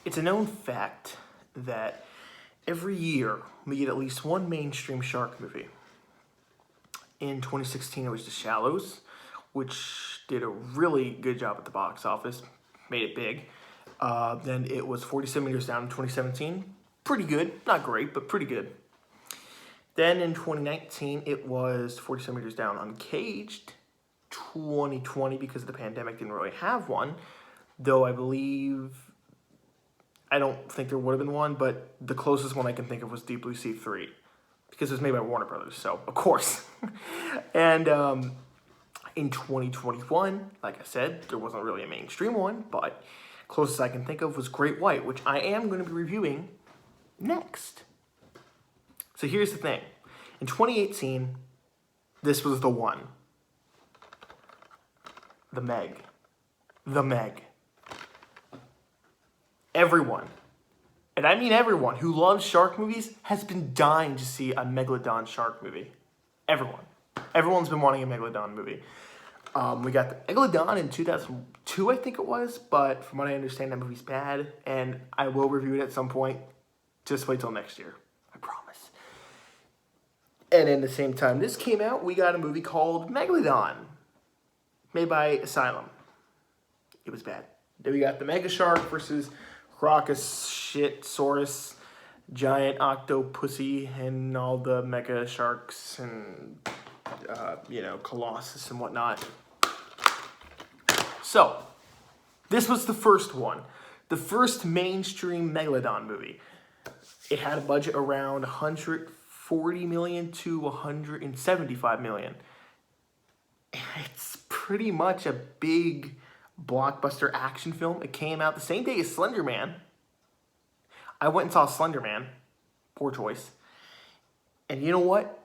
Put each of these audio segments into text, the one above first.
It's a known fact that every year we get at least one mainstream shark movie. In 2016, it was The Shallows, which did a really good job at the box office, made it big. Then it was 47 Meters Down in 2017. Pretty good, not great, but pretty good. Then in 2019, it was 47 Meters Down Uncaged. 2020, because of the pandemic, didn't really have one. Though I don't think there would have been one, but the closest one I can think of was Deep Blue Sea 3. Because it was made by Warner Brothers, so of course. And in 2021, like I said, there wasn't really a mainstream one, but closest I can think of was Great White, which I am going to be reviewing next. So here's the thing. In 2018, this was the one. The Meg. The Meg. Everyone, and I mean everyone who loves shark movies has been dying to see a Megalodon shark movie. Everyone. Everyone's been wanting a Megalodon movie. We got the Megalodon in 2002, I think it was, but from what I understand, that movie's bad, and I will review it at some point. Just wait till next year. I promise. And in the same time this came out, we got a movie called Megalodon, made by Asylum. It was bad. Then we got the Mega Shark versus Crocus, Saurus, Giant Octopussy, and all the Mega Sharks, and, Colossus and whatnot. So, this was the first one. The first mainstream Megalodon movie. It had a budget around $140 million to $175 million. It's pretty much a big blockbuster action film. It came out the same day as Slender Man. I went and saw Slender Man. Poor choice. And you know what?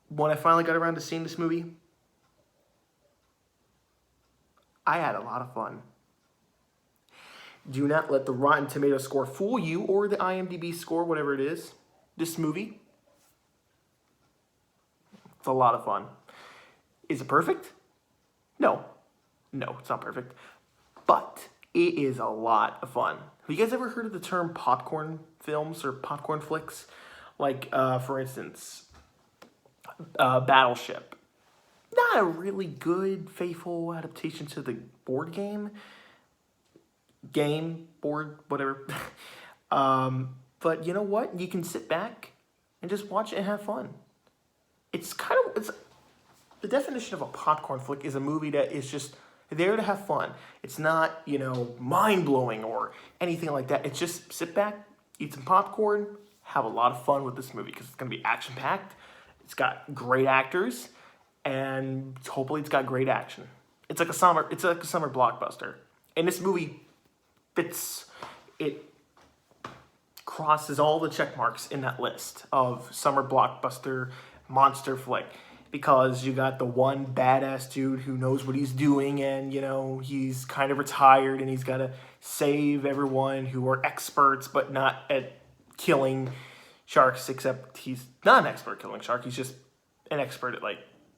When I finally got around to seeing this movie, I had a lot of fun. Do not let the Rotten Tomatoes score fool you, or the IMDb score, whatever it is. This movie, it's a lot of fun. Is it perfect? No. No, it's not perfect. But it is a lot of fun. Have you guys ever heard of the term popcorn films or popcorn flicks? Like, for instance, Battleship. Not a really good, faithful adaptation to the board game. Board, whatever. But you know what? You can sit back and just watch it and have fun. It's the definition of a popcorn flick is a movie that is just there to have fun. It's not, mind-blowing or anything like that. It's just sit back, eat some popcorn, have a lot of fun with this movie because it's going to be action-packed. It's got great actors, and hopefully it's got great action. It's like a summer blockbuster. And this movie crosses all the check marks in that list of summer blockbuster monster flick. Because you got the one badass dude who knows what he's doing, and, he's kind of retired, and he's got to save everyone who are experts, but not at killing sharks, except he's not an expert at killing sharks. He's just an expert at,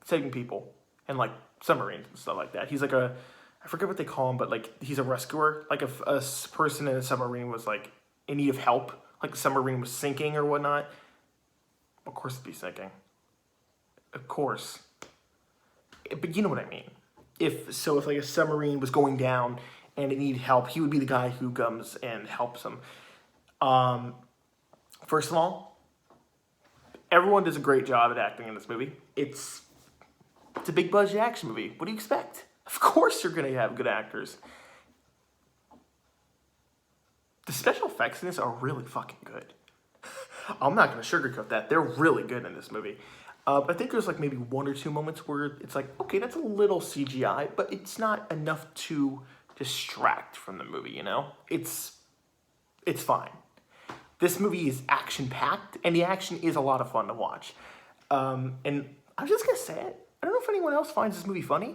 saving people and, submarines and stuff like that. He's I forget what they call him, but, he's a rescuer. If a person in a submarine was, in need of help, the submarine was sinking or whatnot, of course it'd be sinking. Of course. But you know what I mean. If a submarine was going down and it needed help, he would be the guy who comes and helps them. First of all, everyone does a great job at acting in this movie. It's a big budget action movie. What do you expect? Of course you're going to have good actors. The special effects in this are really fucking good. I'm not going to sugarcoat that. They're really good in this movie. I think there's maybe one or two moments where it's okay, that's a little CGI, but it's not enough to distract from the movie, It's fine. This movie is action-packed, and the action is a lot of fun to watch. And I'm just going to say it. I don't know if anyone else finds this movie funny,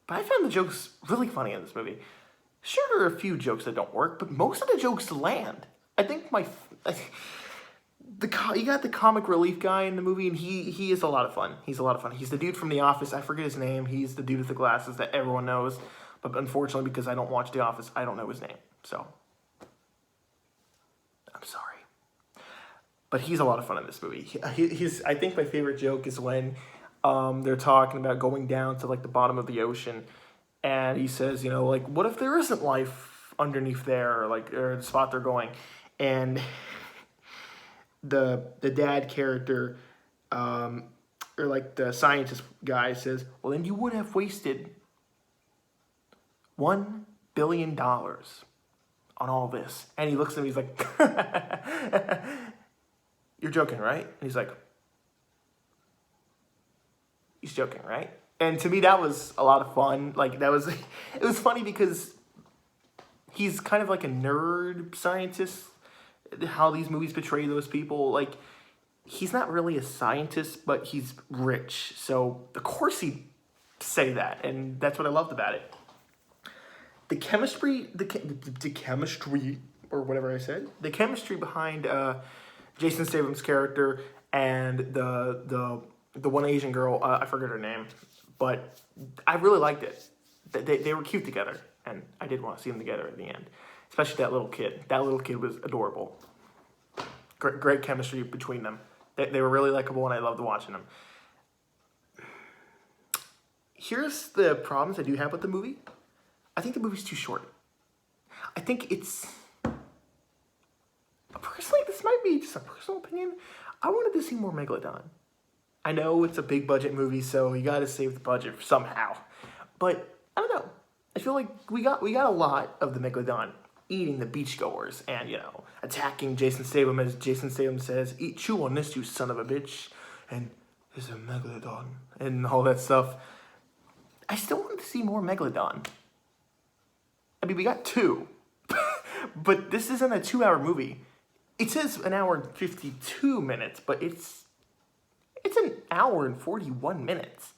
but I found the jokes really funny in this movie. Sure, there are a few jokes that don't work, but most of the jokes land. I think you got the comic relief guy in the movie, and he is a lot of fun. He's a lot of fun. He's the dude from The Office. I forget his name. He's the dude with the glasses that everyone knows. But unfortunately, because I don't watch The Office, I don't know his name. So, I'm sorry. But he's a lot of fun in this movie. He's I think my favorite joke is when they're talking about going down to like the bottom of the ocean, and he says, like, what if there isn't life underneath there, or the spot they're going, and the dad character, or like the scientist guy says, well, then you would have wasted $1 billion on all this, and he looks at me, he's like, you're joking, right? And he's like, he's joking, right? And to me, that was a lot of fun. Like, it was funny because he's kind of like a nerd scientist, how these movies portray those people. Like, he's not really a scientist, but he's rich. So, of course he'd say that, and that's what I loved about it. The chemistry, or whatever I said, the chemistry behind Jason Statham's character and the one Asian girl, I forget her name, but I really liked it. They were cute together, and I did want to see them together at the end, especially that little kid. That little kid was adorable. Great chemistry between them. They were really likable, and I loved watching them. Here's the problems I do have with the movie. I think the movie's too short. I think it's... Personally, this might be just a personal opinion. I wanted to see more Megalodon. I know it's a big budget movie, so you gotta save the budget somehow. But, I don't know. I feel like we got a lot of the Megalodon eating the beachgoers and, attacking Jason Statham, as Jason Statham says, chew on this, you son of a bitch. And there's a Megalodon and all that stuff. I still want to see more Megalodon. I mean, we got 2. But this isn't a 2-hour movie. It says 1 hour and 52 minutes, but it's 1 hour and 41 minutes.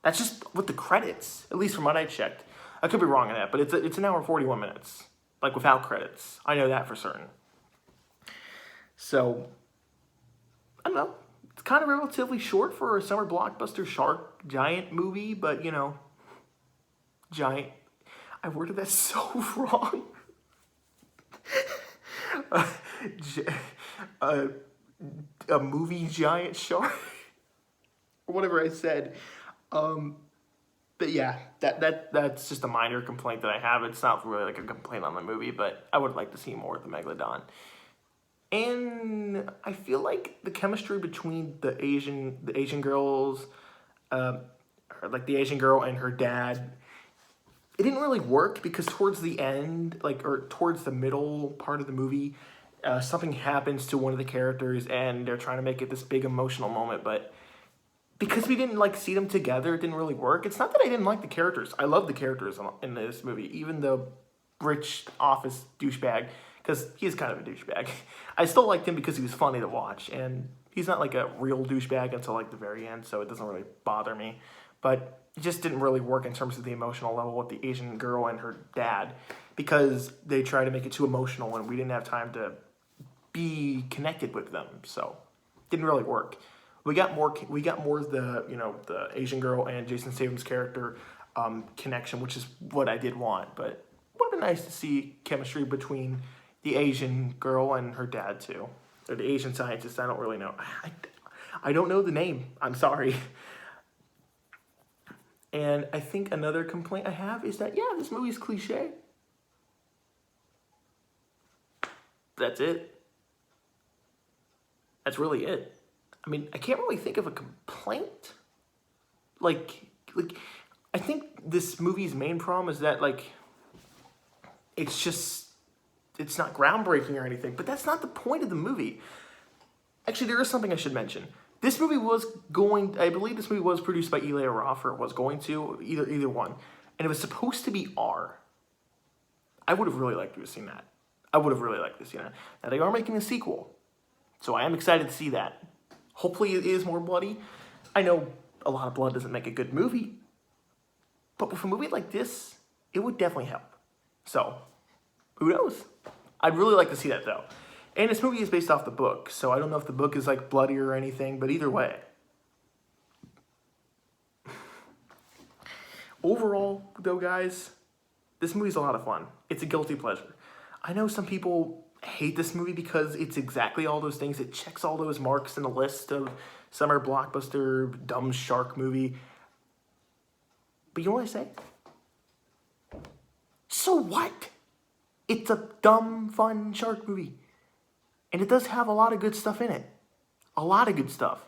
That's just with the credits, at least from what I checked. I could be wrong on that, but it's 1 hour and 41 minutes, like without credits. I know that for certain. So, I don't know. It's kind of relatively short for a summer blockbuster shark giant movie, but, giant. I worded that so wrong. A movie giant shark, or whatever I said. But yeah, that's just a minor complaint that I have. It's not really like a complaint on the movie, but I would like to see more of the Megalodon. And I feel like the chemistry between the Asian girls, or like the Asian girl and her dad, it didn't really work because towards the end, or towards the middle part of the movie, something happens to one of the characters and they're trying to make it this big emotional moment, but because we didn't see them together, it didn't really work. It's not that I didn't like the characters. I love the characters in this movie, even the rich office douchebag, because he's kind of a douchebag. I still liked him because he was funny to watch, and he's not like a real douchebag until the very end, so it doesn't really bother me. But it just didn't really work in terms of the emotional level with the Asian girl and her dad, because they tried to make it too emotional and we didn't have time to be connected with them, so it didn't really work. We got more of the the Asian girl and Jason Statham's character connection, which is what I did want. But it would have been nice to see chemistry between the Asian girl and her dad too, or the Asian scientist. I don't really know. I don't know the name. I'm sorry. And I think another complaint I have is that this movie's cliche. That's it. That's really it. I mean, I can't really think of a complaint. Like I think this movie's main problem is that it's not groundbreaking or anything, but that's not the point of the movie. Actually, there is something I should mention. This movie I believe this movie was produced by Eli Roth, or was going to, either one. And it was supposed to be R. I would have really liked to have seen that. I would have really liked to see that. Now, they are making a sequel, so I am excited to see that. Hopefully it is more bloody. I know a lot of blood doesn't make a good movie, but with a movie like this, it would definitely help. So, who knows? I'd really like to see that, though. And this movie is based off the book, so I don't know if the book is bloody or anything, but either way. Overall, though, guys, this movie's a lot of fun. It's a guilty pleasure. I know some people hate this movie because it's exactly all those things. It checks all those marks in the list of summer blockbuster, dumb shark movie. But you know what I say? So what? It's a dumb, fun shark movie. And it does have a lot of good stuff in it. A lot of good stuff.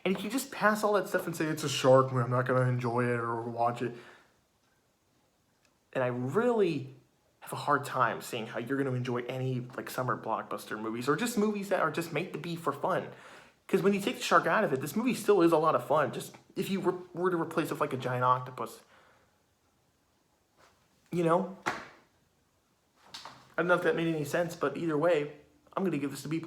And if you just pass all that stuff and say, it's a shark movie, I'm not going to enjoy it or watch it. And I really have a hard time seeing how you're going to enjoy any like summer blockbuster movies or just movies that are just made to be for fun. Because when you take the shark out of it, this movie still is a lot of fun. Just if you were to replace it with like a giant octopus. You know? I don't know if that made any sense, but either way, I'm going to give this a B+.